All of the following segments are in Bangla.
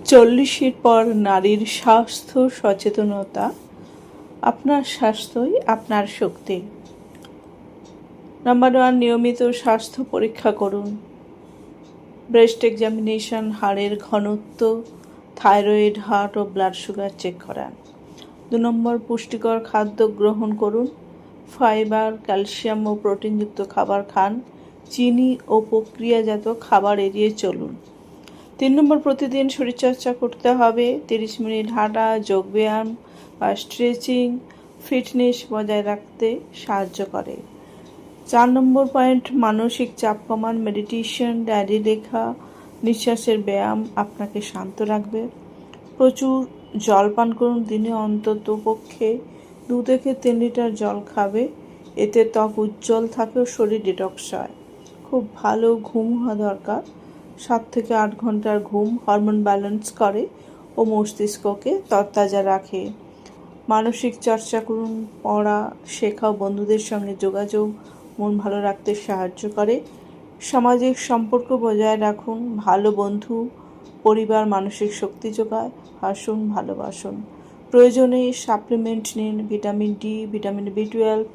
40-এর পর নারীর স্বাস্থ্য সচেতনতা। আপনার স্বাস্থ্যই আপনার শক্তি। নাম্বার 1, নিয়মিত স্বাস্থ্য পরীক্ষা করুন। ব্রেস্ট এক্সামিনেশন, হাড়ের ঘনত্ব, থাইরয়েড, হার্ট ও ব্লাড সুগার চেক করান। 2 নম্বর, পুষ্টিকর খাদ্য গ্রহণ করুন। ফাইবার, ক্যালসিয়াম ও প্রোটিনযুক্ত খাবার খান। চিনি ও প্রক্রিয়াজাত খাবার এড়িয়ে চলুন। 3 নম্বর, প্রতিদিন শরীরচর্চা করতে হবে। 30 মিনিট হাঁটা, যোগব্যায়াম বা স্ট্রেচিং ফিটনেস বজায় রাখতে সাহায্য করে। 4 নম্বর পয়েন্ট, মানসিক চাপ কমান। মেডিটেশন, ডায়েরি লেখা, নিঃশ্বাসের ব্যায়াম আপনাকে শান্ত রাখবে। প্রচুর জল পান করুন। দিনে অন্তত পক্ষে 2 থেকে 3 লিটার জল খাবে। এতে ত্বক উজ্জ্বল থাকে ও শরীর ডিটক্স হয়। খুব ভালো ঘুম হওয়া দরকার। 7 থেকে 8 ঘন্টার ঘুম হরমোন ব্যালেন্স করে ও মস্তিষ্ককে তরতাজা রাখে। মানসিক চর্চা করুন। পড়া, শেখা ও বন্ধুদের সঙ্গে যোগাযোগ মন ভালো রাখতে সাহায্য করে। সামাজিক সম্পর্ক বজায় রাখুন। ভালো বন্ধু, পরিবার মানসিক শক্তি যোগায়। হাসুন, ভালোবাসুন। প্রয়োজনে সাপ্লিমেন্ট নিন, vitamin D, vitamin B12,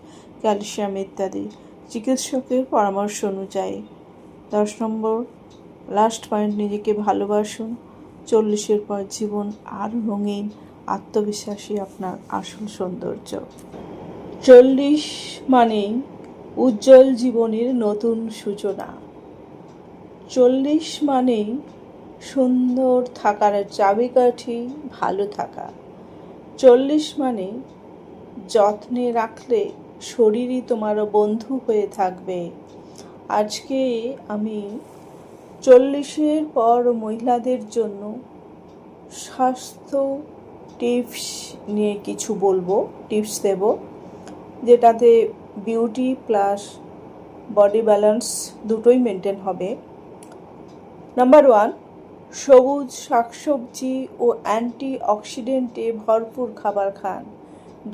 calcium ইত্যাদি, চিকিৎসকের পরামর্শ অনুযায়ী। 10 নম্বর লাস্ট পয়েন্ট, নিজেকে ভালোবাসুন। 40-এর পর জীবন আরও রঙিন, আত্মবিশ্বাসী আপনার আসল সৌন্দর্য। 40 মানেই উজ্জ্বল জীবনের নতুন সূচনা। 40 মানেই সুন্দর থাকার চাবিকাঠি, ভালো থাকা। 40 মানে যত্নে রাখলে শরীরই তোমার বন্ধু হয়ে থাকবে। আজকে আমি 40-এর পর মহিলাদের জন্য স্বাস্থ্য টিপস নিয়ে কিছু টিপস দেব, যেটাতে বিউটি প্লাস বডি ব্যালেন্স দুটোই মেনটেন হবে। নাম্বার 1, সবুজ শাকসবজি ও অ্যান্টি অক্সিডেন্টে ভরপুর খাবার খান,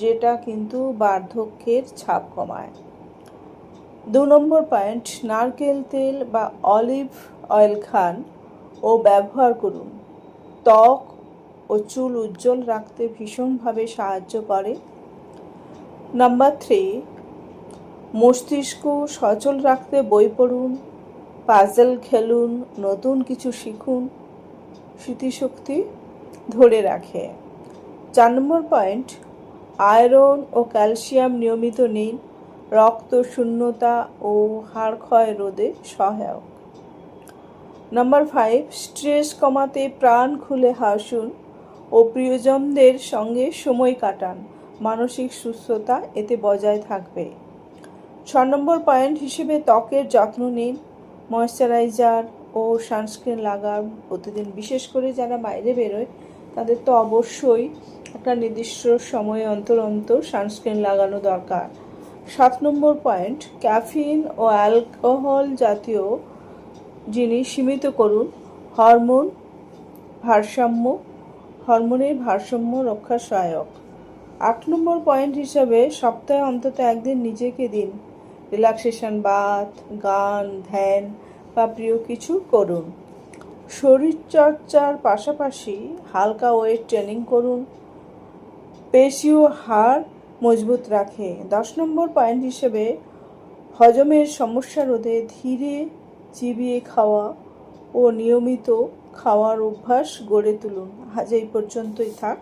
যেটা কিন্তু বার্ধক্যের ছাপ কমায়। 2 নম্বর পয়েন্ট, নারকেল তেল বা অলিভ অয়েল খান ও ব্যবহার করুন। ত্বক ও চুল উজ্জ্বল রাখতে ভীষণভাবে সাহায্য করে। নাম্বার 3, মস্তিষ্ক সচল রাখতে বই পড়ুন, পাজল খেলুন, নতুন কিছু শিখুন, স্মৃতিশক্তি ধরে রাখে। 4 নম্বর পয়েন্ট, আয়রন ও ক্যালসিয়াম নিয়মিত নিন, রক্ত শূন্যতা ও হাড় ক্ষয় রোধে সহায়ক। নাম্বার 5, স্ট্রেস কমাতে প্রাণ খুলে হাসুন ও প্রিয়জনদের সঙ্গে সময় কাটান, মানসিক সুস্থতা এতে বজায় থাকবে। 6 নম্বর পয়েন্ট হিসেবে ত্বকের যত্ন নিন, ময়শ্চারাইজার ও সানস্ক্রিন লাগান প্রতিদিন। বিশেষ করে যারা বাইরে বেরোয় তাদের তো অবশ্যই একটা নির্দিষ্ট সময় অন্তর অন্তর সানস্ক্রিন লাগানো দরকার। 7 নম্বর পয়েন্ট, ক্যাফিন ও অ্যালকোহল জাতীয় জিনিস সীমিত করুন, হরমোনের ভারসাম্য রক্ষা সহায়ক। 8 নম্বর পয়েন্ট হিসাবে সপ্তাহে অন্তত একদিন নিজেকে দিন রিল্যাক্সেশন, বাথ, গান, ধ্যান বা প্রিয় কিছু করুন। শরীরচর্চার পাশাপাশি হালকা ওয়েট ট্রেনিং করুন, পেশি ও হাড় মজবুত রাখে। 10 নম্বর পয়েন্ট হিসেবে হজমের সমস্যা রোধে ধীরে চিবিয়ে খাওয়া ও নিয়মিত খাওয়ার অভ্যাস গড়ে তুলুন। আজ এই পর্যন্তই থাক।